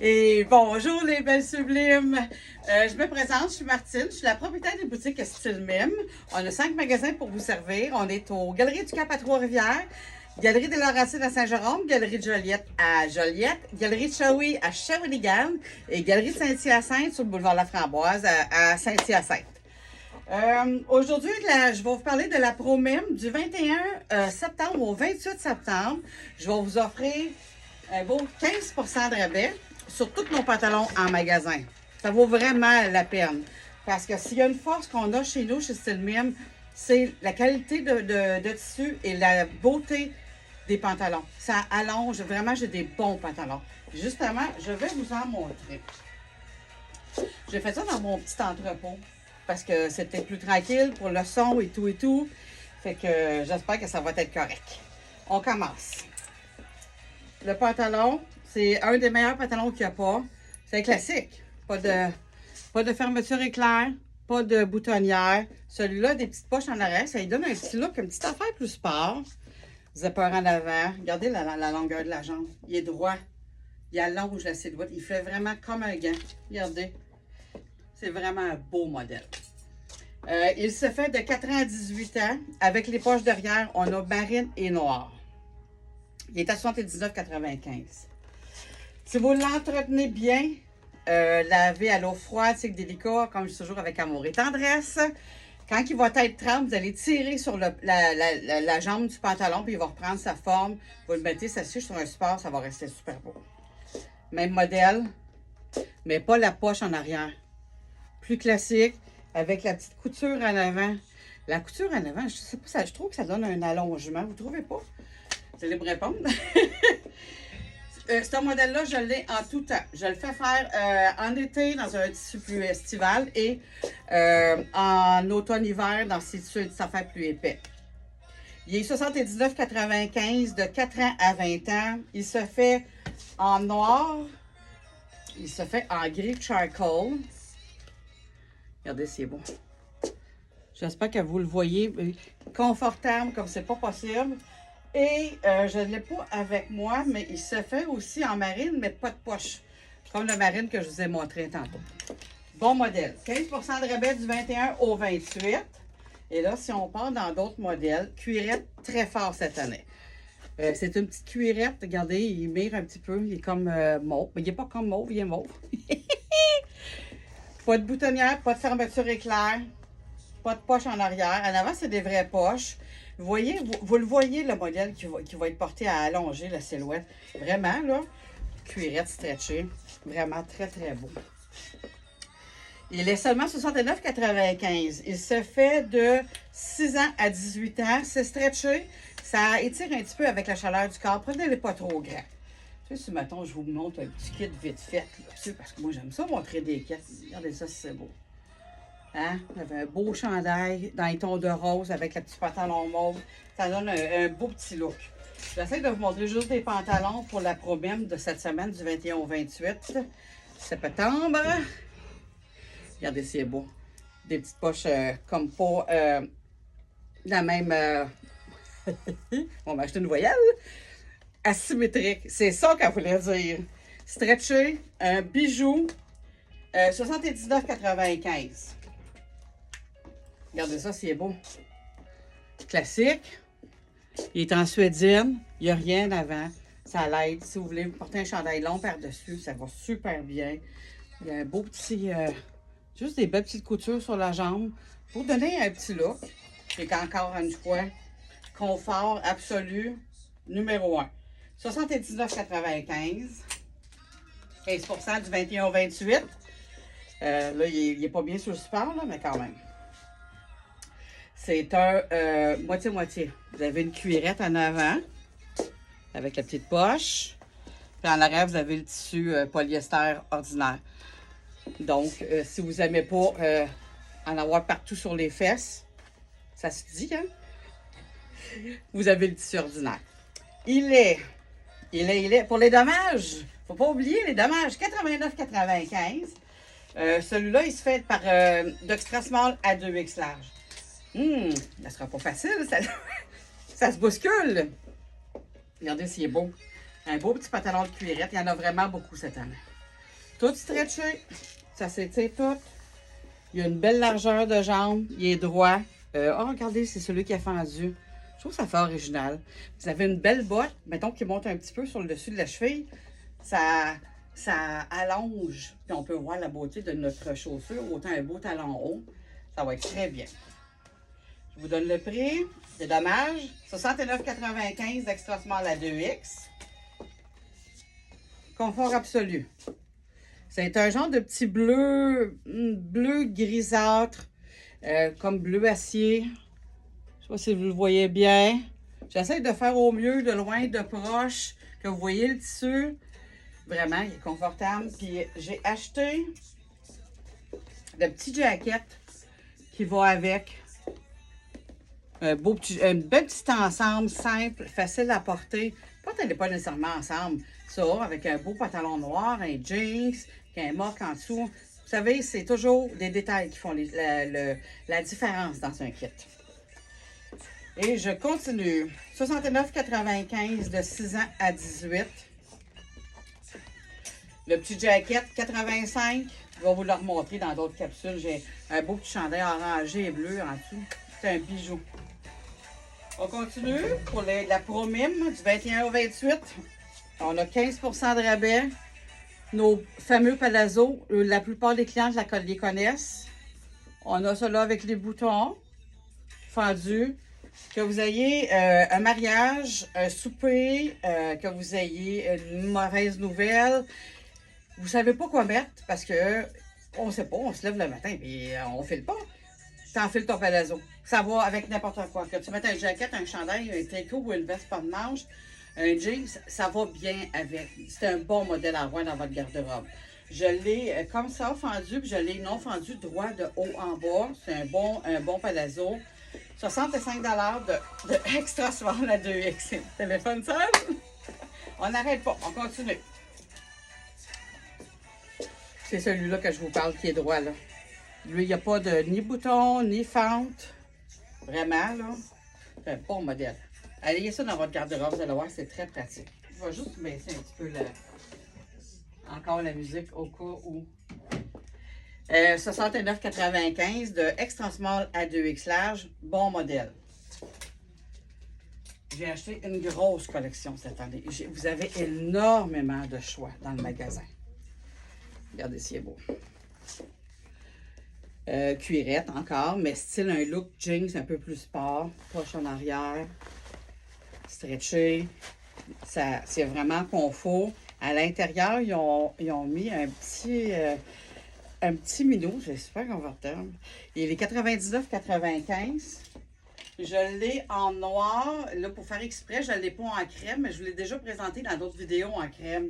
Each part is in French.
Et bonjour les belles sublimes! Je me présente, je suis Martine, je suis la propriétaire des boutiques Style Mime. On a 5 magasins pour vous servir. On est aux Galeries du Cap à Trois-Rivières, Galerie des Laurentides à Saint-Jérôme, Galerie de Joliette à Joliette, Galerie de Shawi à Shawinigan et Galerie de Saint-Hyacinthe sur le boulevard La Framboise à Saint-Hyacinthe. Aujourd'hui, je vais vous parler de la Pro-Mime du 21 septembre au 28 septembre. Je vais vous offrir un beau 15% de rabais sur tous nos pantalons en magasin. Ça vaut vraiment la peine. Parce que s'il y a une force qu'on a chez nous, chez Style Mime, c'est la qualité de tissu et la beauté des pantalons. Ça allonge. Vraiment, j'ai des bons pantalons. Justement, je vais vous en montrer. J'ai fait ça dans mon petit entrepôt parce que c'était plus tranquille pour le son et tout et tout. Fait que j'espère que ça va être correct. On commence. Le pantalon, c'est un des meilleurs pantalons qu'il n'y a pas. C'est un classique. Pas de fermeture éclair, pas de boutonnière. Celui-là, des petites poches en arrière, ça lui donne un petit look, une petite affaire plus sport. Zipper en avant. Regardez la longueur de la jambe. Il est droit. Il allonge la silhouette. Il fait vraiment comme un gant. Regardez. C'est vraiment un beau modèle. Il se fait de 4 ans à 18 ans. Avec les poches derrière, on a marine et noir. Il est à 79,95. Si vous l'entretenez bien, lavez à l'eau froide, c'est délicat, comme je dis toujours avec amour et tendresse. Quand il va être trempe, vous allez tirer sur la jambe du pantalon, puis il va reprendre sa forme. Vous le mettez, ça suit sur un support, ça va rester super beau. Même modèle, mais pas la poche en arrière. Plus classique, avec la petite couture en avant. La couture en avant, je sais pas, je trouve que ça donne un allongement. Vous trouvez pas? Vous allez me répondre. Ce modèle-là, je l'ai en tout temps. Je le fais faire en été dans un tissu plus estival et en automne-hiver dans ces tissus affaires plus épais. Il est 79,95 de 4 ans à 20 ans. Il se fait en noir. Il se fait en gris charcoal. Regardez, c'est beau. J'espère que vous le voyez. Confortable comme c'est pas possible. Et je ne l'ai pas avec moi, mais il se fait aussi en marine, mais pas de poche. Comme le marine que je vous ai montré tantôt. Bon modèle. 15% de rabais du 21 au 28. Et là, si on part dans d'autres modèles, cuirette très fort cette année. C'est une petite cuirette. Regardez, il mire un petit peu. Il est comme mauve. Mais il n'est pas comme mauve, il est mauve. Pas de boutonnière, pas de fermeture éclair. Pas de poche en arrière. En avant, c'est des vraies poches. Vous voyez, vous le voyez, le modèle qui va être porté à allonger la silhouette. Vraiment, là, cuirette stretchée. Vraiment très, très beau. Il est seulement 69,95. Il se fait de 6 ans à 18 ans. C'est stretché. Ça étire un petit peu avec la chaleur du corps. Prenez-les pas trop grands. Tu sais, si, mettons, je vous montre un petit kit vite fait, là, tu sais, parce que moi, j'aime ça montrer des kits. Regardez ça, c'est beau. Hein? Il y avait un beau chandail dans les tons de rose avec le petit pantalon mauve. Ça donne un beau petit look. J'essaie de vous montrer juste des pantalons pour la Pro-Mime de cette semaine du 21 au 28 septembre. Regardez, c'est beau. Des petites poches comme pas la même... On va acheter une voyelle. Asymétrique. C'est ça qu'elle voulait dire. Stretché, un bijou, 79,95. Regardez ça, c'est beau. Classique. Il est en suédienne. Il n'y a rien avant. Ça l'aide. Si vous voulez porter un chandail long par-dessus, ça va super bien. Il y a un beau petit... juste des belles petites coutures sur la jambe pour donner un petit look. Et qu'encore une fois, confort absolu, numéro 1. 79,95. 15% du 21 au 28. Là, il n'est pas bien sur le support, là, mais quand même. C'est un moitié-moitié. Vous avez une cuirette en avant, avec la petite poche. Puis en arrière, vous avez le tissu polyester ordinaire. Donc, si vous n'aimez pas en avoir partout sur les fesses, ça se dit, hein? Vous avez le tissu ordinaire. Il est, pour les dommages, il ne faut pas oublier les dommages, 89,95. Celui-là, il se fait par d'extra small à 2X large. Ça sera pas facile, ça se bouscule. Regardez s'il est beau. Un beau petit pantalon de cuirette. Il y en a vraiment beaucoup cette année. Tout stretché. Ça s'étire tout. Il y a une belle largeur de jambe. Il est droit. Oh, regardez, c'est celui qui a fendu. Je trouve ça fait original. Vous avez une belle botte, mettons, qui monte un petit peu sur le dessus de la cheville. Ça allonge. Puis on peut voir la beauté de notre chaussure. Autant un beau talon haut. Ça va être très bien. Je vous donne le prix. C'est dommage. 69,95 d'Extra Small à 2X. Confort absolu. C'est un genre de petit bleu grisâtre, comme bleu acier. Je ne sais pas si vous le voyez bien. J'essaie de faire au mieux, de loin, de proche, que vous voyez le tissu. Vraiment, il est confortable. Puis j'ai acheté le petit jacket qui va avec. Un bel petit ensemble simple, facile à porter. Elle n'est pas nécessairement ensemble. Ça, avec un beau pantalon noir, un jeans, un mock en dessous. Vous savez, c'est toujours des détails qui font la différence dans un kit. Et je continue. 69,95 de 6 ans à 18. Le petit jacket, 85. Je vais vous le remontrer dans d'autres capsules. J'ai un beau petit chandail orangé et bleu en dessous. C'est un bijou. On continue pour la Promime du 21 au 28. On a 15 de rabais. Nos fameux palazzo, la plupart des clients les connaissent. On a cela avec les boutons fendus. Que vous ayez un mariage, un souper, que vous ayez une mauvaise nouvelle. Vous ne savez pas quoi mettre parce que on ne sait pas, on se lève le matin et on ne file pas. T'enfiles ton palazzo. Ça va avec n'importe quoi. Que tu mettes un jacket, un chandail, un tricot ou une veste pas de manche, un jeans, ça va bien avec. C'est un bon modèle à avoir dans votre garde-robe. Je l'ai comme ça fendu, puis je l'ai non fendu droit de haut en bas. C'est un bon palazzo. 65 de extra small à 2X. Téléphone seul. On n'arrête pas, on continue. C'est celui-là que je vous parle qui est droit là. Lui, il n'y a pas de ni bouton, ni fente. Vraiment, là, c'est un bon modèle. Ayez ça dans votre garde-robe, vous allez voir, c'est très pratique. Je vais juste baisser un petit peu encore la musique au cas où. 69,95 de extra small à 2X large. Bon modèle. J'ai acheté une grosse collection cette année. Vous avez énormément de choix dans le magasin. Regardez si c'est beau. Cuirette encore, mais style un look jeans un peu plus sport, poche en arrière, stretché. C'est vraiment confort. À l'intérieur, ils ont mis un petit minot, c'est super confortable. Il est 99,95. Je l'ai en noir. Là, pour faire exprès, je ne l'ai pas en crème, mais je vous l'ai déjà présenté dans d'autres vidéos en crème.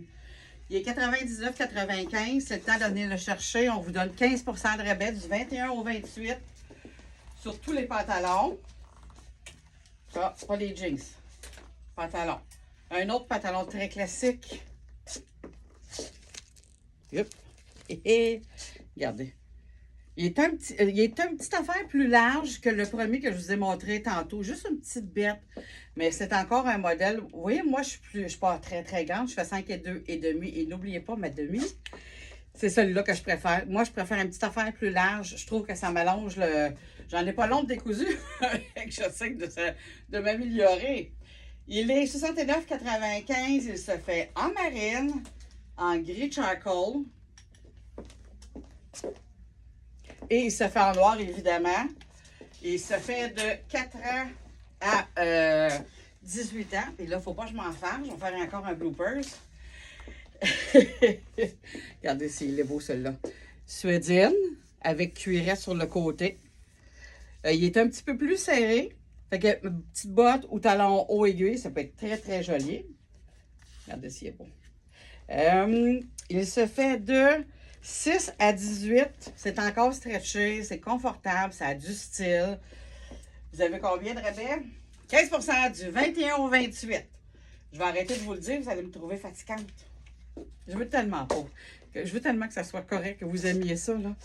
Il est 99,95. C'est le temps de venir le chercher. On vous donne 15 de rabais du 21 au 28 sur tous les pantalons. Ça, pas les jeans. Pantalon. Un autre pantalon très classique. Yep. Regardez. Il est une petite affaire plus large que le premier que je vous ai montré tantôt. Juste une petite bête. Mais c'est encore un modèle. Vous voyez, moi, je suis pas très, très grande. Je fais 5,2 et demi. Et n'oubliez pas ma demi. C'est celui-là que je préfère. Moi, je préfère une petite affaire plus large. Je trouve que ça m'allonge le... J'en ai pas long de décousu. J'essaie de m'améliorer. Il est 69,95. Il se fait en marine, en gris charcoal. Et il se fait en noir, évidemment. Il se fait de 4 ans à 18 ans. Et là, il ne faut pas que je m'en fasse. Je vais faire encore un bloopers. Regardez s'il est beau, celui-là. Suédienne, avec cuirette sur le côté. Il est un petit peu plus serré. Fait que petite botte ou talon haut aiguille, ça peut être très, très joli. Regardez s'il est beau. Il se fait de 6 à 18. C'est encore stretché, c'est confortable, ça a du style. Vous avez combien de rabais? 15 du 21 au 28. Je vais arrêter de vous le dire, vous allez me trouver fatigante. Je veux tellement pas. Je veux tellement que ça soit correct, que vous aimiez ça, là.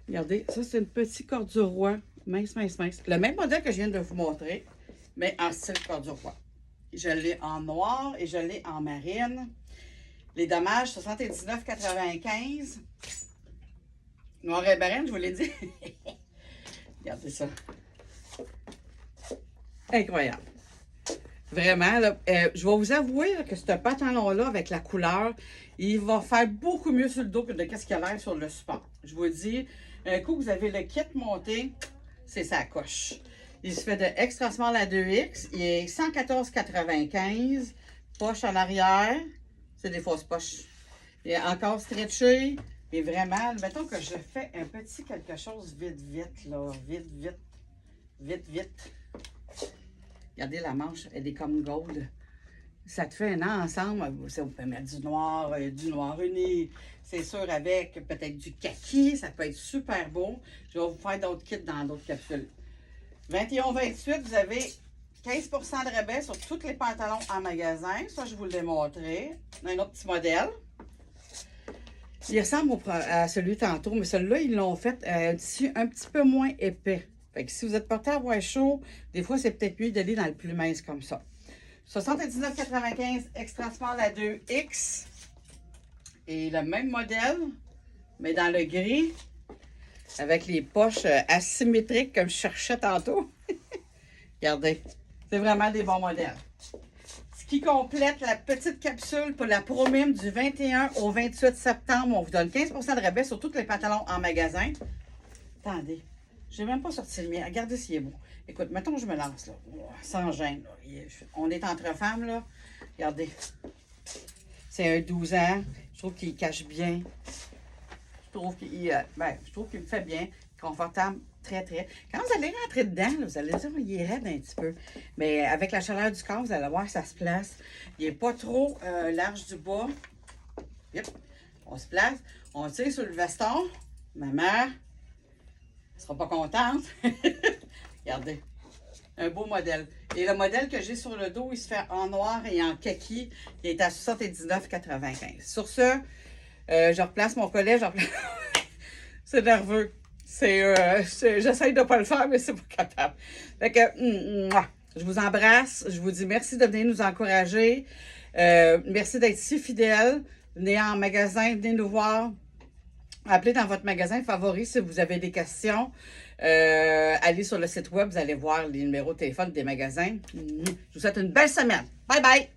Regardez, ça, c'est une petite corduroy. Mince, mince, mince. Le même modèle que je viens de vous montrer, mais en style corduroy. Je l'ai en noir et je l'ai en marine. Les dommages, 79,95. Noir et barène, je vous l'ai dit. Regardez ça. Incroyable. Vraiment, là, je vais vous avouer là, que ce pantalon-là, avec la couleur, il va faire beaucoup mieux sur le dos que de ce qu'il a l'air sur le support. Je vous dis, un coup vous avez le kit monté, c'est sa coche. Il se fait de extra small à 2X. Il est 114,95. Poche en arrière. C'est des fausses poches. Il est encore stretché. Et vraiment, mettons que je fais un petit quelque chose vite, vite, là. Vite, vite. Vite, vite. Regardez la manche, elle est comme gold. Ça te fait un ensemble. Vous pouvez mettre du noir uni. C'est sûr, avec peut-être du kaki. Ça peut être super beau. Je vais vous faire d'autres kits dans d'autres capsules. 21-28, vous avez 15 % de rabais sur tous les pantalons en magasin. Ça, je vous l'ai montré. Un autre petit modèle. Il ressemble à celui tantôt, mais celui-là, ils l'ont fait un tissu un petit peu moins épais. Fait que si vous êtes porté à avoir chaud, des fois, c'est peut-être mieux d'aller dans le plus mince comme ça. 79,95 extra small à 2X. Et le même modèle, mais dans le gris, avec les poches asymétriques comme je cherchais tantôt. Regardez, c'est vraiment des bons modèles. Ce qui complète la petite capsule pour la Promime du 21 au 28 septembre. On vous donne 15 % de rabais sur tous les pantalons en magasin. Attendez, je n'ai même pas sorti le mien. Regardez s'il est beau. Écoute, mettons que je me lance là. Sans gêne. Là. On est entre femmes, là. Regardez. C'est un 12 ans. Je trouve qu'il cache bien. Je trouve qu'il me fait bien. Confortable. Très, très. Quand vous allez rentrer dedans, là, vous allez dire qu'il est raide un petit peu. Mais avec la chaleur du corps, vous allez voir que ça se place. Il n'est pas trop large du bas. Yep. On se place. On tire sur le veston. Maman ne sera pas contente. Regardez. Un beau modèle. Et le modèle que j'ai sur le dos, il se fait en noir et en kaki. Il est à 79,95. Sur ce, je replace mon collet. C'est nerveux. J'essaye de ne pas le faire, mais c'est pas capable. Fait que, je vous embrasse. Je vous dis merci de venir nous encourager. Merci d'être si fidèles. Venez en magasin, venez nous voir. Appelez dans votre magasin favori si vous avez des questions. Allez sur le site web, vous allez voir les numéros de téléphone des magasins. Je vous souhaite une belle semaine. Bye bye!